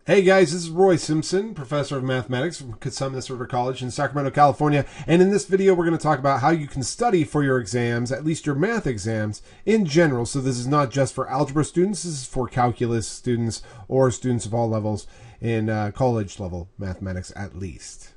Hey guys, this is Roy Simpson, professor of mathematics from Cosumnes River College in Sacramento, California. And in this video, we're going to talk about how you can study for your exams, at least your math exams, in general. So this is not just for algebra students, this is for calculus students or students of all levels in college level mathematics at least.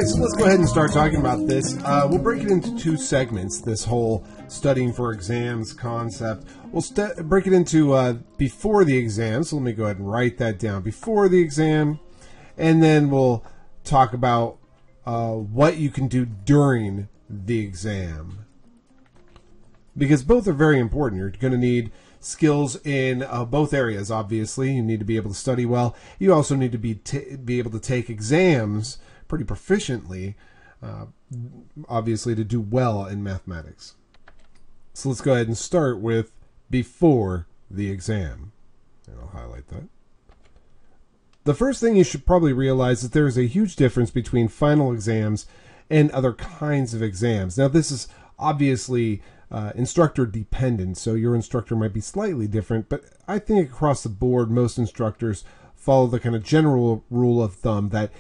So let's go ahead and start talking about this. We'll break it into two segments, this whole studying for exams concept. We'll break it into before the exam. So let me go ahead and write that down. Before the exam. And then we'll talk about what you can do during the exam. Because both are very important. You're going to need skills in both areas, obviously. You need to be able to study well. You also need to be able to take exams pretty proficiently, obviously, to do well in mathematics. So let's go ahead and start with before the exam. And I'll highlight that. The first thing you should probably realize is there is a huge difference between final exams and other kinds of exams. Now, this is obviously instructor dependent, so your instructor might be slightly different, but I think across the board, most instructors follow the kind of general rule of thumb that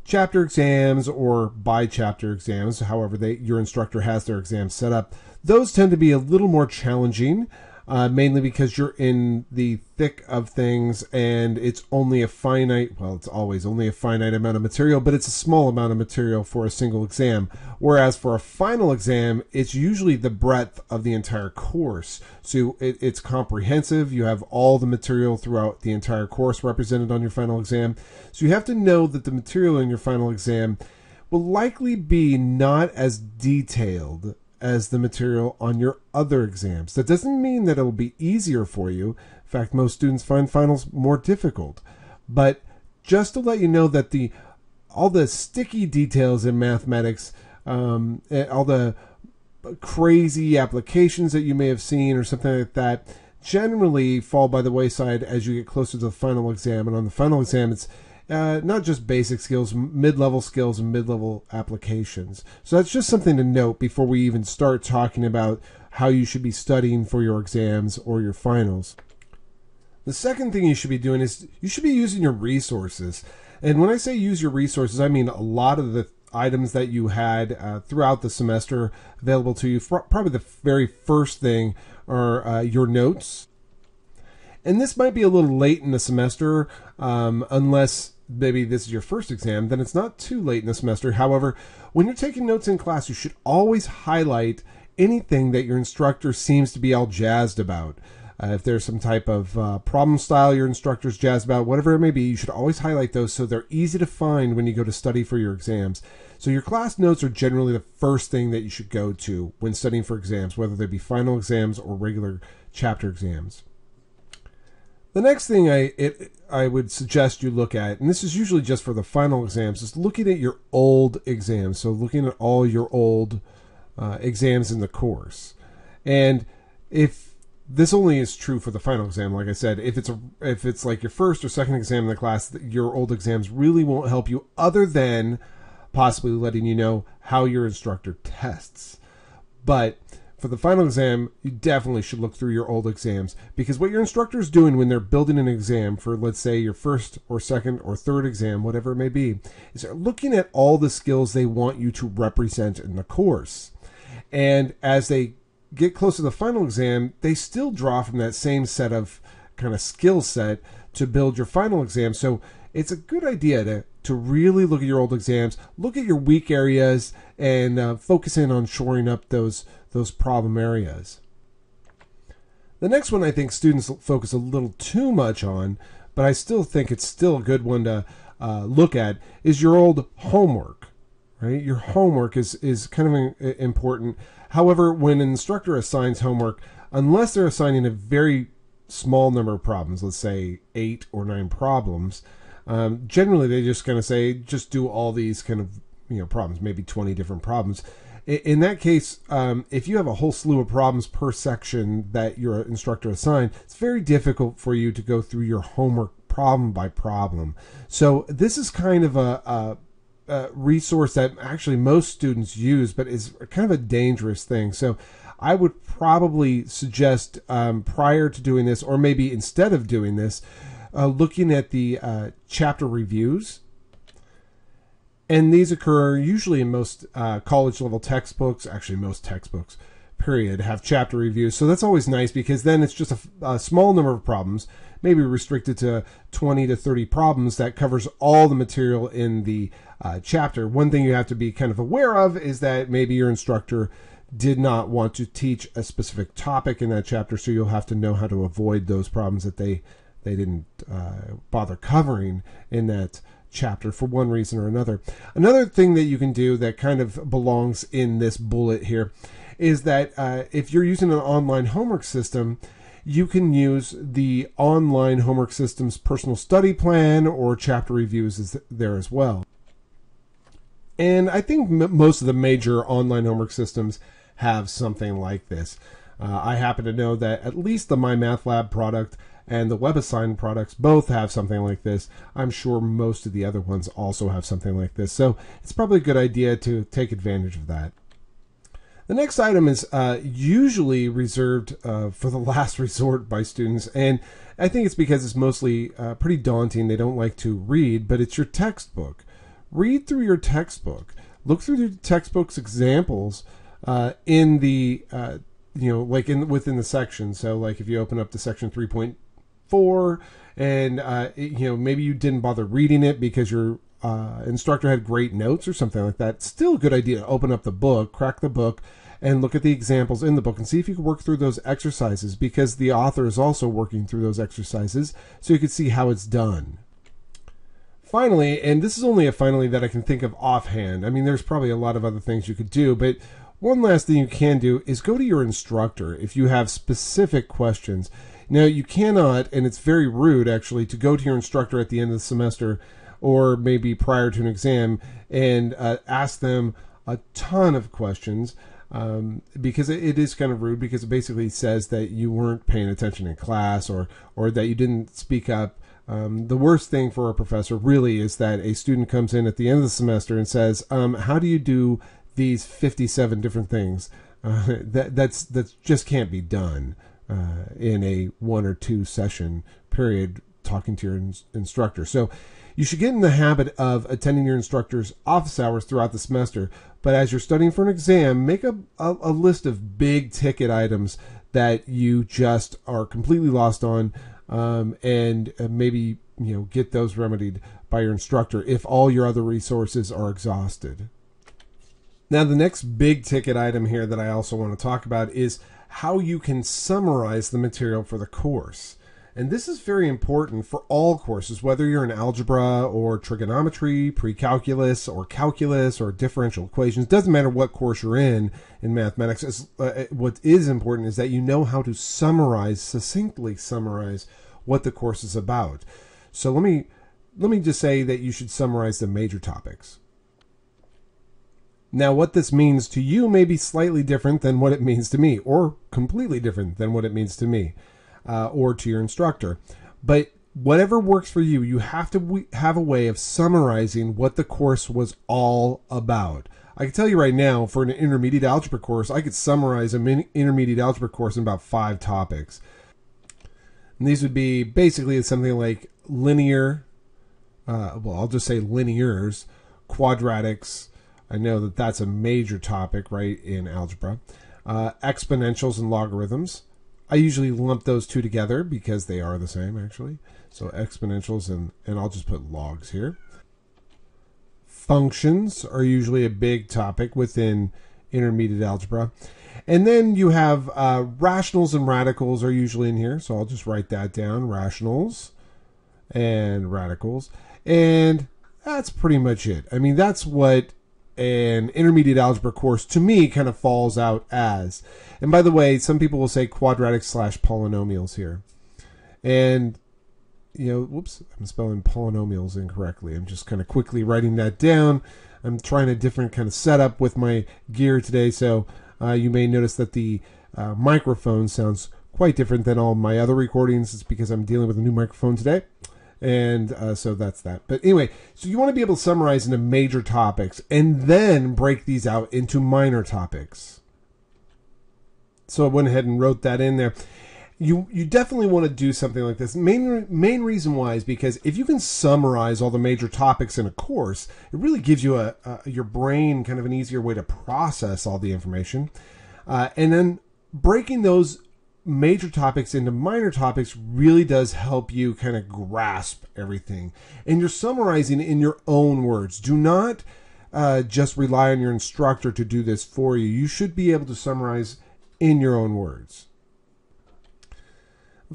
chapter exams or by-chapter exams, however your instructor has their exams set up, those tend to be a little more challenging, mainly because you're in the thick of things and it's only a finite, well, it's always only a finite amount of material, but it's a small amount of material for a single exam. Whereas for a final exam, it's usually the breadth of the entire course. So it's comprehensive. You have all the material throughout the entire course represented on your final exam. So you have to know that the material in your final exam will likely be not as detailed as the material on your other exams. That doesn't mean that it will be easier for you. In fact, most students find finals more difficult. But just to let you know that all the sticky details in mathematics, all the crazy applications that you may have seen or something like that, generally fall by the wayside as you get closer to the final exam. And on the final exam, it's not just basic skills, mid-level skills and mid-level applications. So that's just something to note before we even start talking about how you should be studying for your exams or your finals. The second thing you should be doing is you should be using your resources. And when I say use your resources, I mean a lot of the items that you had throughout the semester available to you. Probably the very first thing are your notes. And this might be a little late in the semester, unless maybe this is your first exam, then it's not too late in the semester. However, when you're taking notes in class, you should always highlight anything that your instructor seems to be all jazzed about. If there's some type of problem style your instructor's jazzed about, whatever it may be, you should always highlight those so they're easy to find when you go to study for your exams. So your class notes are generally the first thing that you should go to when studying for exams, whether they be final exams or regular chapter exams. The next thing I would suggest you look at, and this is usually just for the final exams, is looking at your old exams. So looking at all your old exams in the course. And if this only is true for the final exam, like I said, if it's like your first or second exam in the class, your old exams really won't help you other than possibly letting you know how your instructor tests. But for the final exam, you definitely should look through your old exams, because what your instructor is doing when they're building an exam for, let's say, your first or second or third exam, whatever it may be, is they're looking at all the skills they want you to represent in the course. And as they get close to the final exam, they still draw from that same set of kind of skill set to build your final exam. So it's a good idea to really look at your old exams, look at your weak areas, and focus in on shoring up those problem areas. The next one I think students focus a little too much on, but I still think it's still a good one to look at, is your old homework. Right? Your homework is kind of important. However, when an instructor assigns homework, unless they're assigning a very small number of problems, let's say 8 or 9 problems, generally they just kind of say, just do all these kind of problems, maybe 20 different problems. In that case, if you have a whole slew of problems per section that your instructor assigned, it's very difficult for you to go through your homework problem by problem. So this is kind of a resource that actually most students use, but is kind of a dangerous thing. So I would probably suggest prior to doing this, or maybe instead of doing this, looking at the chapter reviews. And these occur usually in most college level textbooks, actually most textbooks, period, have chapter reviews. So that's always nice, because then it's just a small number of problems, maybe restricted to 20 to 30 problems, that covers all the material in the chapter. One thing you have to be kind of aware of is that maybe your instructor did not want to teach a specific topic in that chapter, so you'll have to know how to avoid those problems that they didn't bother covering in that chapter for one reason or another. Another thing that you can do that kind of belongs in this bullet here is that if you're using an online homework system, you can use the online homework system's personal study plan, or chapter reviews is there as well. And I think most of the major online homework systems have something like this. I happen to know that at least the MyMathLab product and the WebAssign products both have something like this. I'm sure most of the other ones also have something like this. So it's probably a good idea to take advantage of that. The next item is usually reserved for the last resort by students, and I think it's because it's mostly pretty daunting. They don't like to read, but it's your textbook. Read through your textbook. Look through the textbook's examples in the within the section. So like if you open up to section 3.4 and maybe you didn't bother reading it because your instructor had great notes or something like that, still a good idea to open up the book, crack the book, and look at the examples in the book and see if you can work through those exercises, because the author is also working through those exercises, so you can see how it's done. Finally, and this is only a finally that I can think of offhand, I mean there's probably a lot of other things you could do, but one last thing you can do is go to your instructor if you have specific questions. Now you cannot, and it's very rude actually, to go to your instructor at the end of the semester or maybe prior to an exam and ask them a ton of questions, because it is kind of rude, because it basically says that you weren't paying attention in class or that you didn't speak up. The worst thing for a professor really is that a student comes in at the end of the semester and says, how do you do these 57 different things? That's just can't be done in a 1 or 2 session period talking to your instructor. So you should get in the habit of attending your instructor's office hours throughout the semester, but as you're studying for an exam, make a list of big ticket items that you just are completely lost on, and maybe get those remedied by your instructor if all your other resources are exhausted. Now the next big ticket item here that I also want to talk about is how you can summarize the material for the course. And this is very important for all courses, whether you're in algebra or trigonometry, pre-calculus or calculus or differential equations. It doesn't matter what course you're in mathematics. What is important is that you know how to succinctly summarize what the course is about. So let me just say that you should summarize the major topics. Now, what this means to you may be slightly different than what it means to me, or completely different than what it means to me. Or to your instructor. But whatever works for you, you have to have a way of summarizing what the course was all about. I can tell you right now, for an intermediate algebra course, I could summarize an intermediate algebra course in about 5 topics. And these would be basically something like linear, I'll just say linears, quadratics. I know that that's a major topic, right, in algebra. Exponentials and logarithms. I usually lump those two together because they are the same, actually. So exponentials and I'll just put logs here. Functions are usually a big topic within intermediate algebra. And then you have rationals and radicals are usually in here. So I'll just write that down, rationals and radicals. And that's pretty much it. I mean, that's what an intermediate algebra course to me kind of falls out as. And by the way, some people will say quadratics / polynomials here. And whoops, I'm spelling polynomials incorrectly. I'm just kind of quickly writing that down. I'm trying a different kind of setup with my gear today, so you may notice that the microphone sounds quite different than all my other recordings. It's because I'm dealing with a new microphone today, and so that's that. But anyway, so you want to be able to summarize into major topics and then break these out into minor topics. So I went ahead and wrote that in there. You definitely want to do something like this. Main reason why is because if you can summarize all the major topics in a course, it really gives you your brain kind of an easier way to process all the information. And then breaking those major topics into minor topics really does help you kind of grasp everything. And you're summarizing in your own words. Do not just rely on your instructor to do this for you. You should be able to summarize in your own words.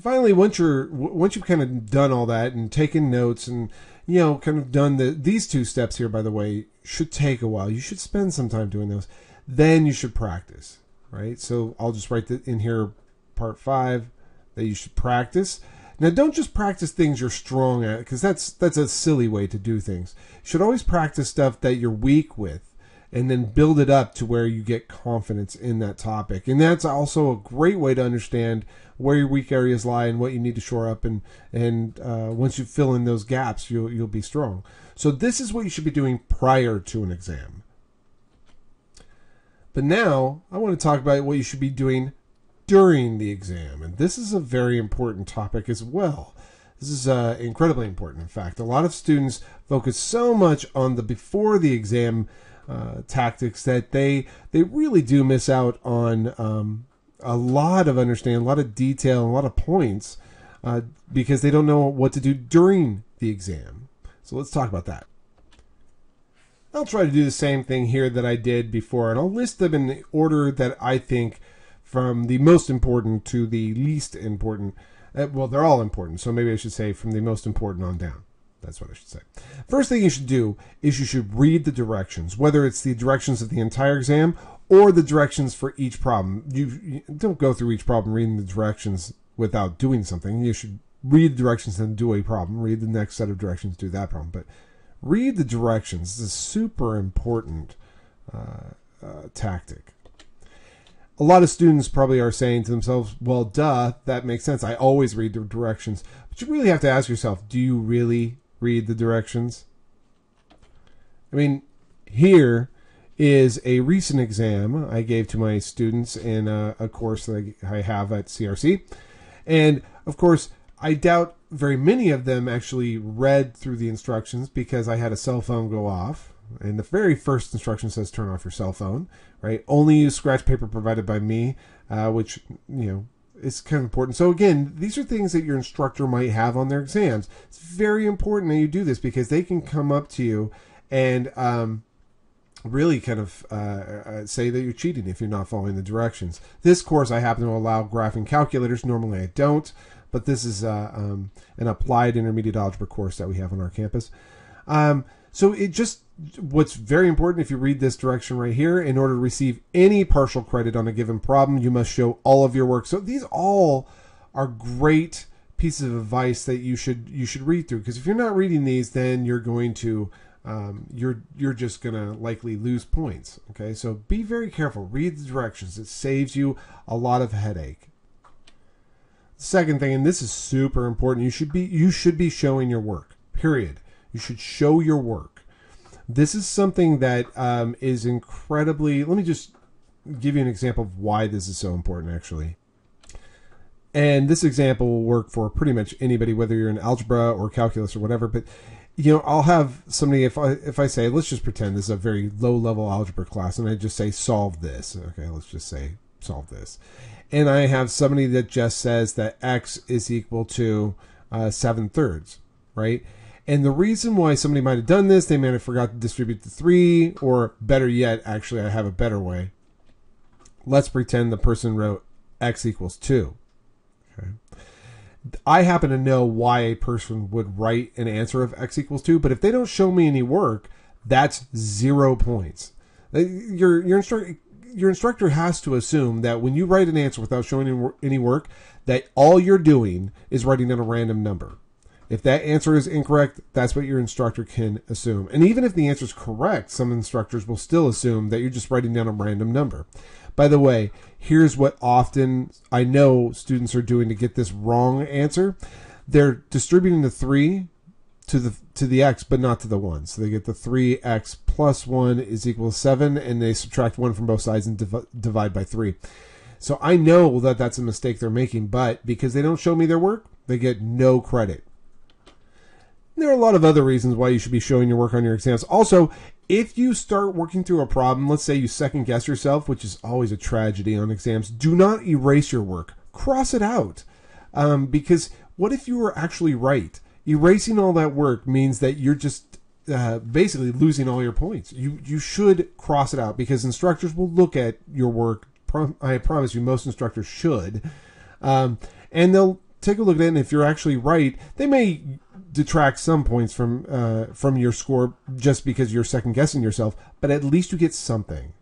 Finally, once you've kind of done all that and taken notes and kind of done these two steps here, by the way, should take a while. You should spend some time doing those. Then you should practice, right? So I'll just write that in here, part 5, that you should practice. Now, don't just practice things you're strong at, because that's a silly way to do things. You should always practice stuff that you're weak with, and then build it up to where you get confidence in that topic. And that's also a great way to understand where your weak areas lie and what you need to shore up. And once you fill in those gaps, you'll be strong. So this is what you should be doing prior to an exam. But now I want to talk about what you should be doing during the exam. And this is a very important topic as well. This is incredibly important. In fact, a lot of students focus so much on the before the exam tactics that they really do miss out on a lot of understanding, a lot of detail, a lot of points because they don't know what to do during the exam. So let's talk about that. I'll try to do the same thing here that I did before, and I'll list them in the order that I think from the most important to the least important. Well, they're all important, so maybe I should say from the most important on down. That's what I should say. First thing you should do is you should read the directions, whether it's the directions of the entire exam or the directions for each problem. You don't go through each problem reading the directions without doing something. You should read the directions and do a problem. Read the next set of directions, do that problem. But read the directions. This is a super important tactic. A lot of students probably are saying to themselves, well, duh, that makes sense. I always read the directions. But you really have to ask yourself, do you really read the directions? I mean, here is a recent exam I gave to my students in a course that I have at CRC. And, of course, I doubt very many of them actually read through the instructions because I had a cell phone go off. And the very first instruction says turn off your cell phone, right? Only use scratch paper provided by me, which, is kind of important. So again, these are things that your instructor might have on their exams. It's very important that you do this because they can come up to you and really kind of say that you're cheating if you're not following the directions. This course I happen to allow graphing calculators. Normally I don't, but this is an applied intermediate algebra course that we have on our campus. So what's very important, if you read this direction right here, in order to receive any partial credit on a given problem, you must show all of your work. So these all are great pieces of advice that you should read through, because if you're not reading these, then you're going to you're just gonna likely lose points. Okay, so be very careful. Read the directions. It saves you a lot of headache. Second thing, and this is super important, you should be showing your work. Period. You should show your work. This is something that is incredibly... Let me just give you an example of why this is so important, actually. And this example will work for pretty much anybody, whether you're in algebra or calculus or whatever. But, I'll have somebody, if I say, let's just pretend this is a very low-level algebra class, and I just say, solve this. Okay, let's just say, solve this. And I have somebody that just says that x is equal to 7/3, right? And the reason why somebody might have done this, they might have forgot to distribute the 3, or better yet, actually, I have a better way. Let's pretend the person wrote x equals 2. Okay. I happen to know why a person would write an answer of x equals 2, but if they don't show me any work, that's 0 points. Your instructor has to assume that when you write an answer without showing any work, that all you're doing is writing in a random number. If that answer is incorrect, that's what your instructor can assume. And even if the answer is correct, some instructors will still assume that you're just writing down a random number. By the way, here's what often I know students are doing to get this wrong answer. They're distributing the 3 to the x, but not to the 1. So they get the 3x plus 1 is equal to 7, and they subtract 1 from both sides and divide by 3. So I know that that's a mistake they're making, but because they don't show me their work, they get no credit. There are a lot of other reasons why you should be showing your work on your exams. Also, if you start working through a problem, let's say you second guess yourself, which is always a tragedy on exams, do not erase your work. Cross it out. Because what if you were actually right? Erasing all that work means that you're just basically losing all your points. You should cross it out because instructors will look at your work. I promise you, most instructors should. And they'll take a look at it, and if you're actually right, they may detract some points from your score just because you're second guessing yourself, but at least you get something.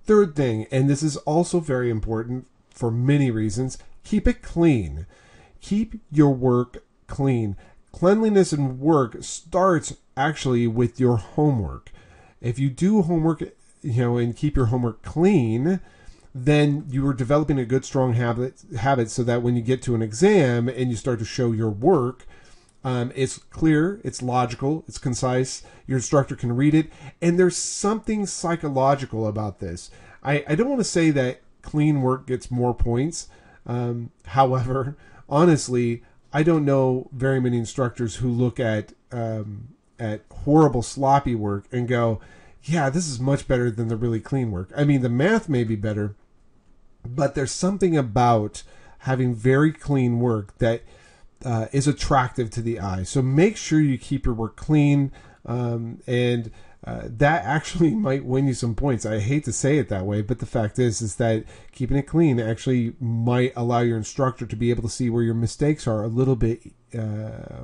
Third thing, and this is also very important for many reasons, keep it clean. Keep your work clean. Cleanliness in work starts actually with your homework. If you do homework, and keep your homework clean, then you are developing a good, strong habit so that when you get to an exam and you start to show your work, it's clear, it's logical, it's concise, your instructor can read it, and there's something psychological about this. I don't want to say that clean work gets more points. However, honestly, I don't know very many instructors who look at horrible, sloppy work and go, yeah, this is much better than the really clean work. I mean, the math may be better, but there's something about having very clean work that is attractive to the eye. So make sure you keep your work clean, and that actually might win you some points. I hate to say it that way, but the fact is that keeping it clean actually might allow your instructor to be able to see where your mistakes are a little bit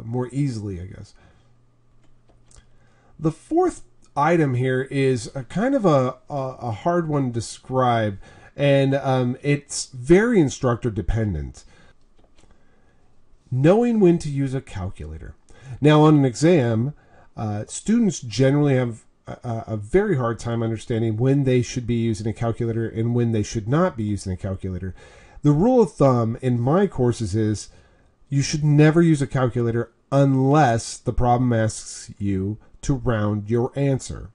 more easily, I guess. The fourth item here is a kind of a hard one to describe, and it's very instructor dependent. Knowing when to use a calculator. Now, on an exam, students generally have a very hard time understanding when they should be using a calculator and when they should not be using a calculator. The rule of thumb in my courses is you should never use a calculator unless the problem asks you to round your answer.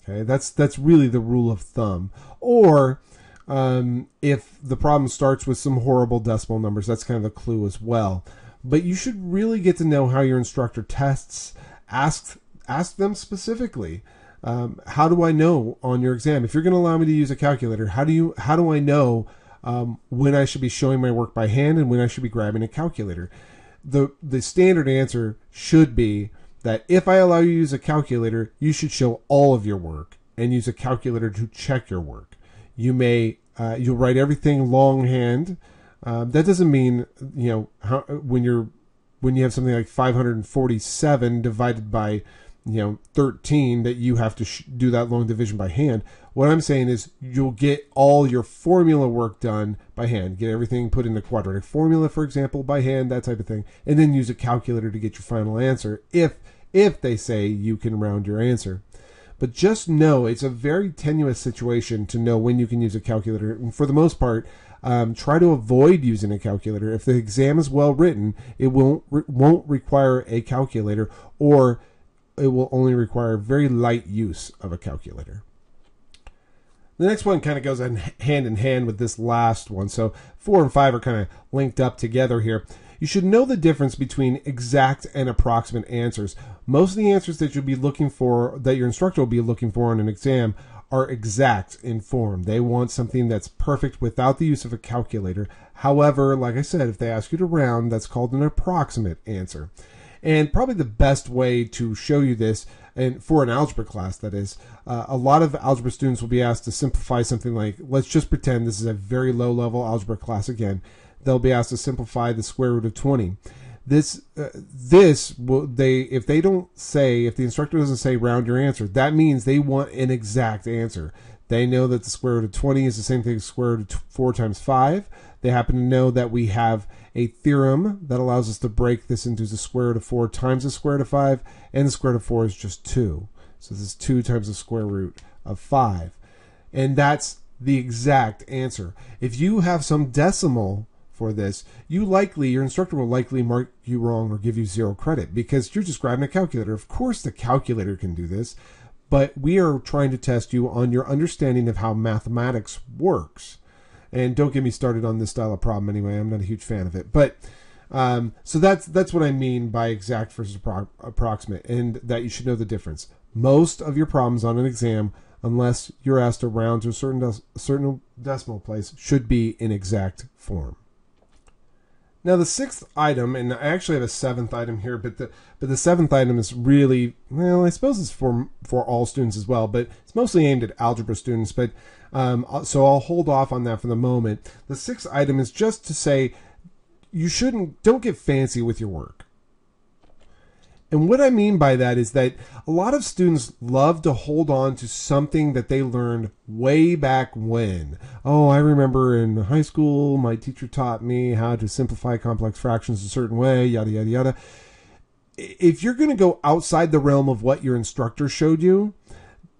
Okay, that's really the rule of thumb. Or if the problem starts with some horrible decimal numbers, that's kind of the clue as well. But you should really get to know how your instructor tests. Ask them specifically. How do I know on your exam? If you're going to allow me to use a calculator, how do I know when I should be showing my work by hand and when I should be grabbing a calculator? The standard answer should be that if I allow you to use a calculator, you should show all of your work and use a calculator to check your work. You'll write everything longhand. That doesn't mean, when you have something like 547 divided by, 13, that you have to do that long division by hand. What I'm saying is you'll get all your formula work done by hand. Get everything put into quadratic formula, for example, by hand, that type of thing, and then use a calculator to get your final answer if they say you can round your answer. But just know it's a very tenuous situation to know when you can use a calculator. And for the most part, try to avoid using a calculator. If the exam is well written, it won't require a calculator, or it will only require very light use of a calculator. The next one kind of goes hand in hand with this last one. So 4 and 5 are kind of linked up together here. You should know the difference between exact and approximate answers. Most of the answers that you'll be looking for, that your instructor will be looking for on an exam, are exact in form. They want something that's perfect without the use of a calculator. However, like I said, if they ask you to round, that's called an approximate answer. And probably the best way to show you this, and for an algebra class that is, a lot of algebra students will be asked to simplify something like, let's just pretend this is a very low level algebra class again. They'll be asked to simplify the square root of 20. If the instructor doesn't say round your answer, that means they want an exact answer. They know that the square root of 20 is the same thing as square root of 4 times 5. They happen to know that we have a theorem that allows us to break this into the square root of 4 times the square root of 5, and the square root of 4 is just 2. So this is 2 times the square root of 5. And that's the exact answer. If you have some decimal for this, your instructor will likely mark you wrong or give you 0 credit because you're just grabbing a calculator. Of course the calculator can do this, but we are trying to test you on your understanding of how mathematics works. And don't get me started on this style of problem anyway. I'm not a huge fan of it. But so that's what I mean by exact versus approximate, and that you should know the difference. Most of your problems on an exam, unless you're asked to round to a certain decimal place, should be in exact form. Now the sixth item, and I actually have a seventh item here, but the seventh item is really, well, I suppose it's for all students as well, but it's mostly aimed at algebra students. But so I'll hold off on that for the moment. The sixth item is just to say don't get fancy with your work. And what I mean by that is that a lot of students love to hold on to something that they learned way back when. Oh, I remember in high school, my teacher taught me how to simplify complex fractions a certain way, yada, yada, yada. If you're going to go outside the realm of what your instructor showed you,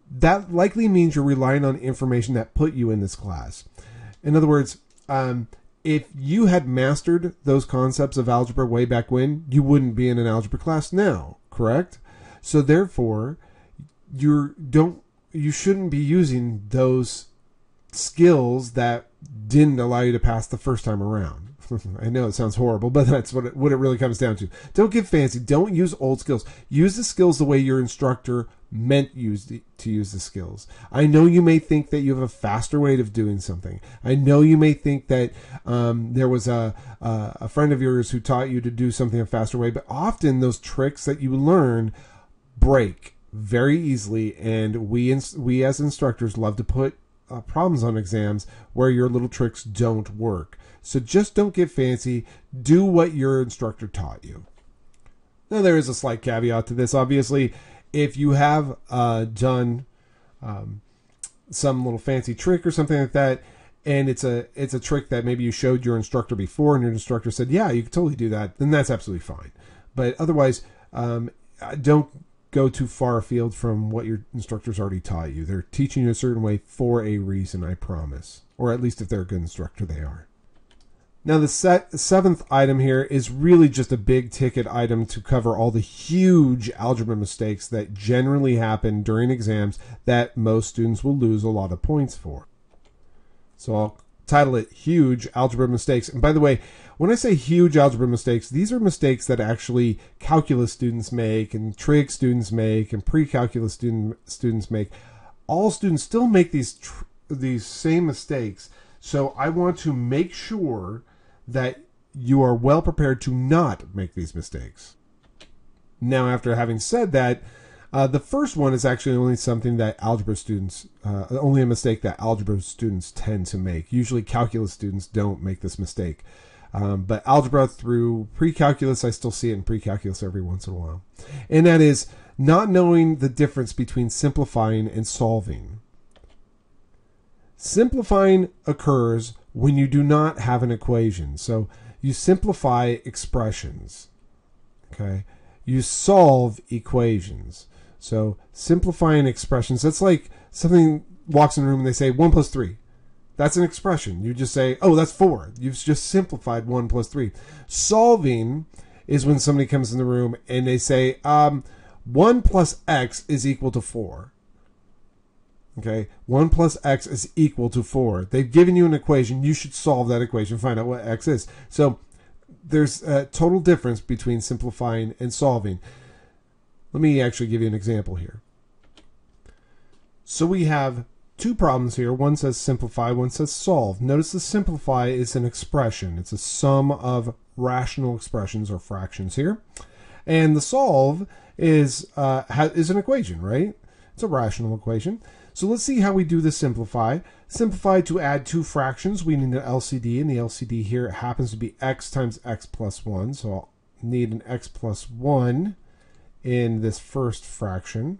that likely means you're relying on information that put you in this class. In other words, if you had mastered those concepts of algebra way back when, you wouldn't be in an algebra class now, correct? So therefore, you shouldn't be using those skills that didn't allow you to pass the first time around. I know it sounds horrible, but that's what it really comes down to. Don't get fancy. Don't use old skills. Use the skills the way your instructor meant to use the skills. I know you may think that you have a faster way of doing something. I know you may think that there was a friend of yours who taught you to do something a faster way, but often those tricks that you learn break very easily, and we as instructors love to put problems on exams where your little tricks don't work. So just don't get fancy. Do what your instructor taught you. Now there is a slight caveat to this. Obviously, if you have done some little fancy trick or something like that, and it's a trick that maybe you showed your instructor before, and your instructor said, "Yeah, you can totally do that," then that's absolutely fine. But otherwise, don't go too far afield from what your instructor's already taught you. They're teaching you a certain way for a reason, I promise. Or at least if they're a good instructor, they are. Now the seventh item here is really just a big ticket item to cover all the huge algebra mistakes that generally happen during exams that most students will lose a lot of points for. So I'll title it Huge Algebra Mistakes. And by the way, when I say huge algebra mistakes, these are mistakes that actually calculus students make, and trig students make, and pre-calculus students make. All students still make these same mistakes. So I want to make sure that you are well prepared to not make these mistakes. Now, after having said that, the first one is actually only something that only a mistake that algebra students tend to make. Usually calculus students don't make this mistake. But algebra through pre-calculus, I still see it in pre-calculus every once in a while. And that is not knowing the difference between simplifying and solving. Simplifying occurs when you do not have an equation. So you simplify expressions. Okay? You solve equations. So simplifying expressions, that's like something walks in the room and they say 1 plus 3. That's an expression. You just say, oh, that's 4. You've just simplified 1 plus 3. Solving is when somebody comes in the room and they say 1 plus x is equal to 4. Okay, 1 plus x is equal to 4. They've given you an equation. You should solve that equation, find out what x is. So there's a total difference between simplifying and solving. Let me actually give you an example here. So we have two problems here. One says simplify, one says solve. Notice the simplify is an expression. It's a sum of rational expressions or fractions here. And the solve is an equation, right? It's a rational equation. So let's see how we do the simplify. Simplify to add two fractions. We need an LCD, and the LCD here happens to be x times x plus 1. So I'll need an x plus 1 in this first fraction.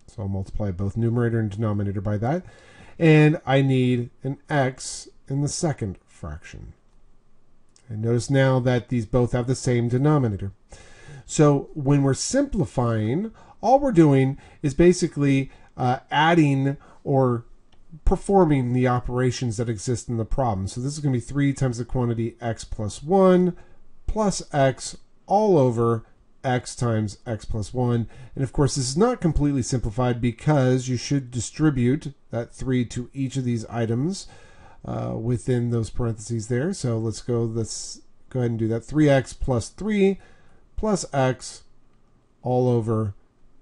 So I'll multiply both numerator and denominator by that. and I need an x in the second fraction. And notice now that these both have the same denominator. So when we're simplifying, all we're doing is basically adding or performing the operations that exist in the problem. So this is going to be 3 times the quantity x plus 1 plus x all over x times x plus 1. And of course, this is not completely simplified because you should distribute that 3 to each of these items within those parentheses there. So let's go ahead and do that. 3x plus 3 plus x all over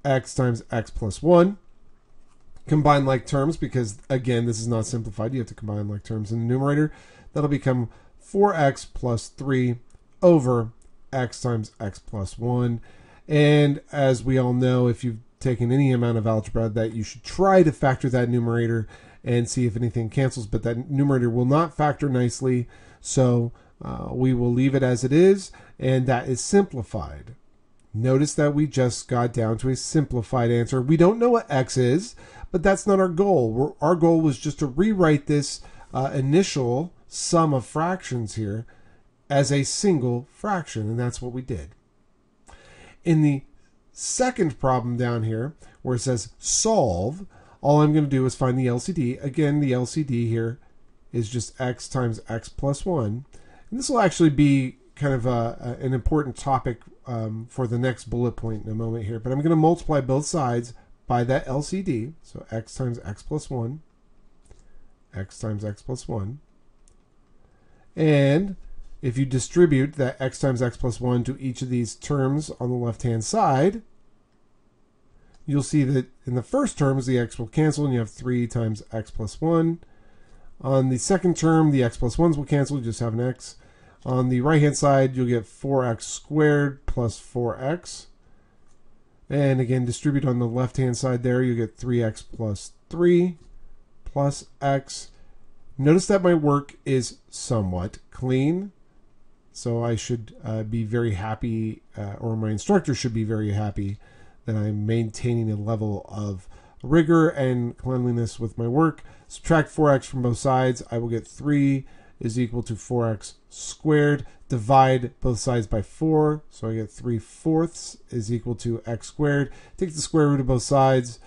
x times x plus 1. Combine like terms because, again, this is not simplified. You have to combine like terms in the numerator. That'll become 4x plus 3 over x times x plus 1. And as we all know, if you've taken any amount of algebra, that you should try to factor that numerator and see if anything cancels, but that numerator will not factor nicely. So we will leave it as it is, and that is simplified. Notice that we just got down to a simplified answer. We don't know what x is, but that's not our goal. Our goal was just to rewrite this initial sum of fractions here as a single fraction, and that's what we did. In the second problem down here, where it says solve, all I'm going to do is find the LCD. Again, the LCD here is just x times x plus 1. And this will actually be kind of an important topic for the next bullet point in a moment here. But I'm going to multiply both sides by that LCD. So x times x plus 1, x times x plus 1. And if you distribute that x times x plus 1 to each of these terms on the left-hand side, you'll see that in the first terms, the x will cancel, and you have 3 times x plus 1. On the second term, the x plus 1s will cancel, you just have an x. On the right-hand side, you'll get 4x squared plus 4x. And again, distribute on the left-hand side there, you get 3x plus 3 plus x. Notice that my work is somewhat clean. So I should be very happy, or my instructor should be very happy that I'm maintaining a level of rigor and cleanliness with my work. Subtract 4x from both sides. I will get 3 is equal to 4x squared. Divide both sides by 4. So I get 3/4 is equal to x squared. Take the square root of both sides.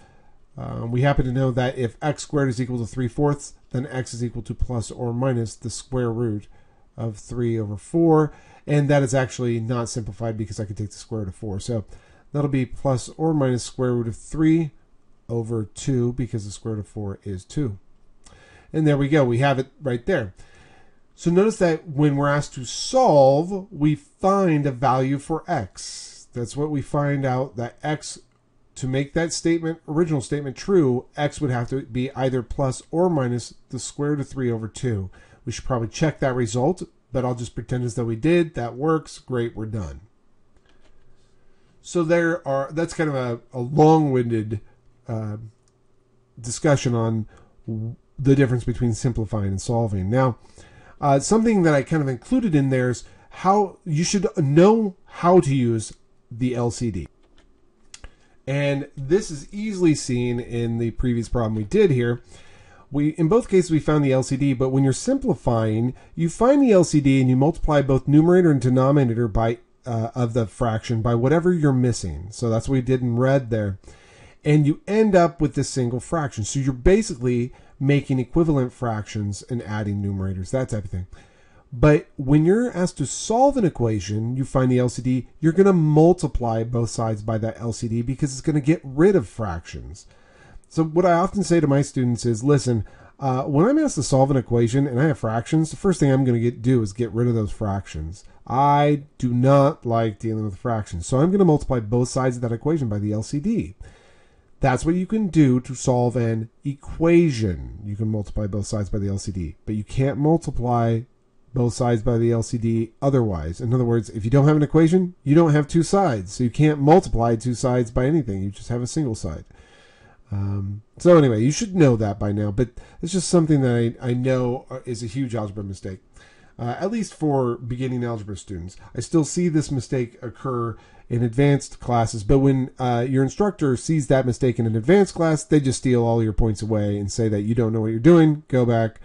We happen to know that if x squared is equal to 3/4, then x is equal to plus or minus the square root of 3 over 4. And that is actually not simplified because I can take the square root of 4. So that'll be plus or minus square root of 3 over 2 because the square root of 4 is 2. And there we go. We have it right there. So notice that when we're asked to solve, we find a value for x. That's what we find out, that x, to make that statement, original statement true, x would have to be either plus or minus the square root of 3 over 2. We should probably check that result, but I'll just pretend as though we did. That works. Great, we're done. So that's kind of a long-winded discussion on the difference between simplifying and solving. Now, something that I kind of included in there is how you should know how to use the LCD. And this is easily seen in the previous problem we did here. In both cases, we found the LCD, but when you're simplifying, you find the LCD and you multiply both numerator and denominator of the fraction by whatever you're missing. So that's what we did in red there. And you end up with this single fraction. So you're basically making equivalent fractions and adding numerators, that type of thing. But when you're asked to solve an equation, you find the LCD, you're going to multiply both sides by that LCD because it's going to get rid of fractions. So what I often say to my students is, listen, when I'm asked to solve an equation and I have fractions, the first thing I'm going to do is get rid of those fractions. I do not like dealing with fractions. So I'm going to multiply both sides of that equation by the LCD. That's what you can do to solve an equation. You can multiply both sides by the LCD, but you can't multiply both sides by the LCD otherwise. In other words, if you don't have an equation, you don't have two sides. So you can't multiply two sides by anything. You just have a single side. So anyway, you should know that by now, but it's just something that I know is a huge algebra mistake. at least for beginning algebra students. I still see this mistake occur in advanced classes, but when your instructor sees that mistake in an advanced class, they just steal all your points away and say that you don't know what you're doing, go back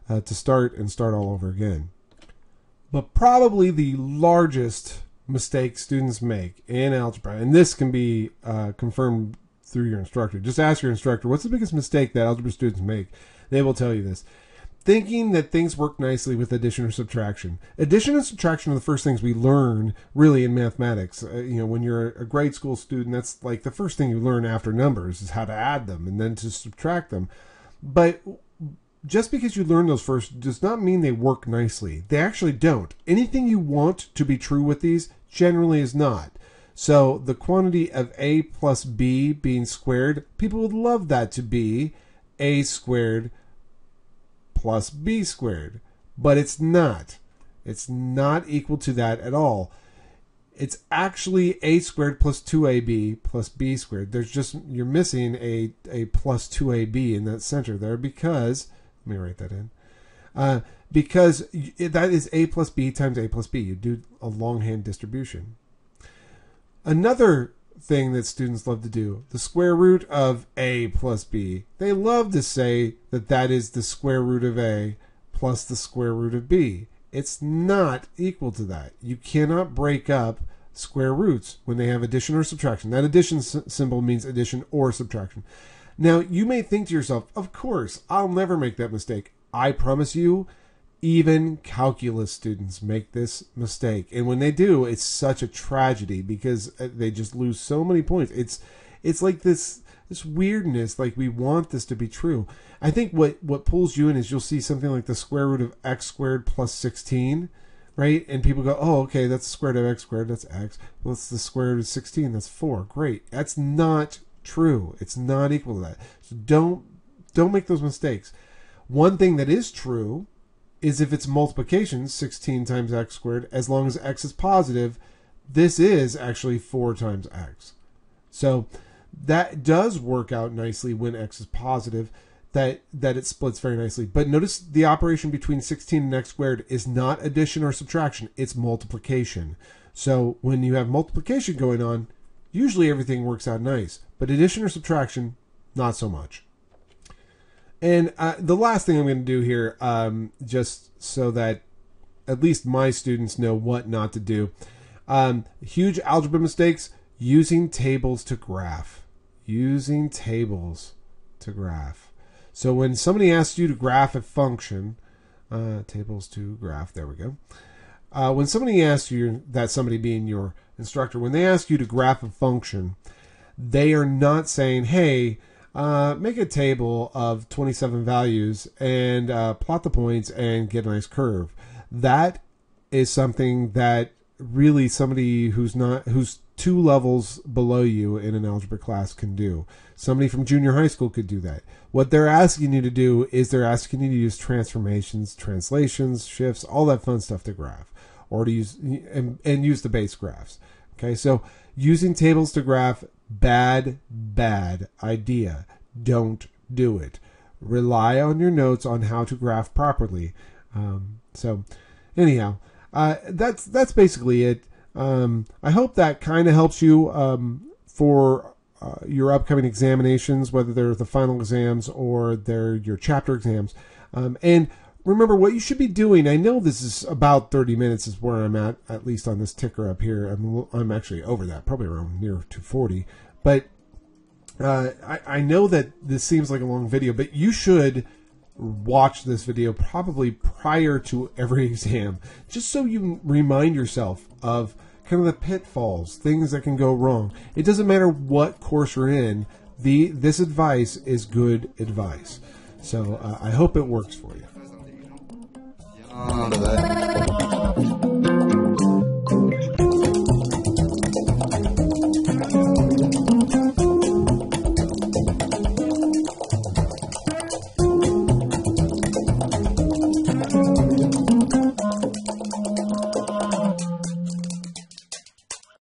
to start and start all over again. But probably the largest mistake students make in algebra, and this can be confirmed through your instructor. Just ask your instructor, what's the biggest mistake that algebra students make? They will tell you this. Thinking that things work nicely with addition or subtraction. Addition and subtraction are the first things we learn really in mathematics. When you're a grade school student, that's like the first thing you learn after numbers is how to add them and then to subtract them. But just because you learn those first does not mean they work nicely. They actually don't. Anything you want to be true with these generally is not. So the quantity of a plus b being squared, people would love that to be a squared plus b squared, but it's not. It's not equal to that at all. It's actually a squared plus 2ab plus b squared. You're missing a plus 2ab in that center there because, let me write that in, because that is a plus b times a plus b. You do a longhand distribution. Another thing that students love to do, the square root of a plus b. They love to say that that is the square root of a plus the square root of b. It's not equal to that. You cannot break up square roots when they have addition or subtraction. That addition symbol means addition or subtraction. Now, you may think to yourself, of course, I'll never make that mistake. I promise you, even calculus students make this mistake. And when they do, it's such a tragedy because they just lose so many points. It's like this weirdness, like we want this to be true. I think what pulls you in is you'll see something like the square root of x squared plus 16, right? And people go, oh, okay, that's the square root of x squared, that's x. Well, it's the square root of 16, that's 4. Great. That's not true. It's not equal to that. So don't make those mistakes. One thing that is true is if it's multiplication, 16 times x squared, as long as x is positive, this is actually 4 times x. So that does work out nicely when x is positive, that it splits very nicely. But notice the operation between 16 and x squared is not addition or subtraction, it's multiplication. So when you have multiplication going on, usually everything works out nice. But addition or subtraction, not so much. And the last thing I'm going to do here, just so that at least my students know what not to do. Huge algebra mistakes, using tables to graph. Using tables to graph. So when somebody asks you to graph a function, tables to graph, there we go. When somebody asks you, that somebody being your instructor, when they ask you to graph a function, they are not saying, hey, make a table of 27 values and plot the points and get a nice curve. That is something that really somebody who's 2 levels below you in an algebra class can do. Somebody from junior high school could do that. What they're asking you to do is they're asking you to use transformations, translations, shifts, all that fun stuff to graph, or to use and use the base graphs. Okay, so using tables to graph, bad idea. Don't do it. Rely on your notes on how to graph properly. So anyhow, that's basically it. I hope that kind of helps you for your upcoming examinations, whether they're the final exams or they're your chapter exams. And remember what you should be doing. I know this is about 30 minutes is where I'm at least on this ticker up here. I'm actually over that, probably around near to 40. But I know that this seems like a long video, but you should watch this video probably prior to every exam, just so you remind yourself of kind of the pitfalls, things that can go wrong. It doesn't matter what course you're in, this advice is good advice. So I hope it works for you.